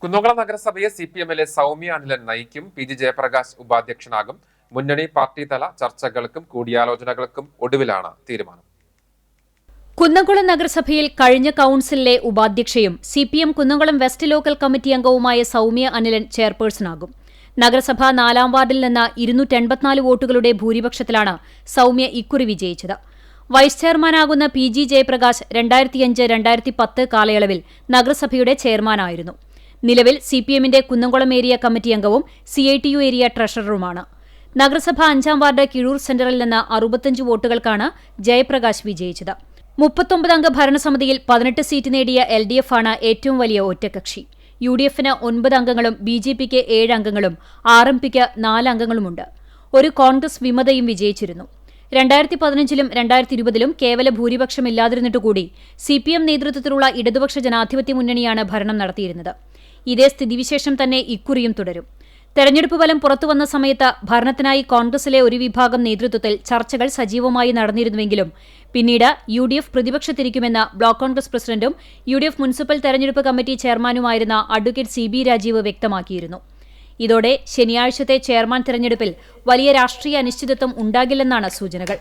കുന്നംകുളം നഗരസഭയെ CPM-ലെ സൗമ്യ അനിലൻ നയിക്കും. PG ജയപ്രകാശ് ഉപാധ്യക്ഷനാകും. മുന്നണി party തല ചർച്ചകൾക്കും കൂടിയാലോചനകൾക്കും ഒടുവിലാണ് തീരുമാനം. കുന്നംകുളം നഗരസഭയിൽ കഴിഞ്ഞ കൌൺസിലിലെ ഉപാധ്യക്ഷയും CPM Kunnamkulam west local committee അംഗവുമായ സൗമ്യ അനിലൻ ചെയർപേഴ്സണാകും. നഗരസഭ 4-ാം വാർഡിൽ നിന്ന് 284 വോട്ടുകളുടെ ഭൂരിപക്ഷത്തിലാണ് സൗമ്യ ഇക്കുറി വിജയിച്ചത്. വൈസ് ചെയർമാനാകുന്ന PG ജയപ്രകാശ് 2005-2010 കാലയളവിൽ നഗരസഭയുടെ ചെയർമാനായിരുന്നു. നിലവിൽ CPM-ന്റെ കുന്നംകുളം ഏരിയ കമ്മിറ്റി അംഗവും CITU ഏരിയ ട്രഷററുമാണ്. നഗരസഭ 5-ാം വാർഡ് കിഴൂർ സെന്ററിൽ നിന്ന് 65 വോട്ടുകൾക്കാണ് ജയപ്രകാശ് വിജയിച്ചത്. 39 അംഗ ഭരണസമിതിയിൽ 18 സീറ്റ് നേടിയ LDF ആണ് ഏറ്റവും വലിയ ഒറ്റക്കക്ഷി. UDF-ന് 9 അംഗങ്ങളും BJP-ക്ക് 7 അംഗങ്ങളും RMP-ക്ക് 4 അംഗങ്ങളുമുണ്ട്. ഒരു കോൺഗ്രസ് വിമതയും വിജയിച്ചിരുന്നു. 2015-ലും 2020-ലും കേവല ഭൂരിപക്ഷമില്ലാതിരുന്നിട്ടുകൂടി CPM നേതൃത്വത്തിലുള്ള ഇടതുപക്ഷ ജനാധിപത്യ മുന്നണിയാണ് ഭരണം നടത്തിയിരുന്നത്. ഇതേ സ്ഥിതിവിശേഷം തന്നെ ഇക്കുറിയും തുടരും. തെരഞ്ഞെടുപ്പ് ഫലം പുറത്തുവന്ന സമയത്ത് ഭരണത്തിനായി കോൺഗ്രസിലെ ഒരു വിഭാഗം നേതൃത്വത്തിൽ ചർച്ചകൾ സജീവമായി നടന്നിരുന്നുവെങ്കിലും പിന്നീട് UDF പ്രതിപക്ഷത്തിരിക്കുമെന്ന് ബ്ലോക്ക് കോൺഗ്രസ് പ്രസിഡന്റും UDF മുനിസിപ്പൽ തെരഞ്ഞെടുപ്പ് കമ്മിറ്റി ചെയർമാനുമായിരുന്ന അഡ്വക്കേറ്റ് CB രാജീവ് വ്യക്തമാക്കിയിരുന്നു. ഇതോടെ ശനിയാഴ്ചത്തെ ചെയർമാൻ തെരഞ്ഞെടുപ്പിൽ വലിയ രാഷ്ട്രീയ അനിശ്ചിതത്വം ഉണ്ടാകില്ലെന്നാണ് സൂചനകൾ.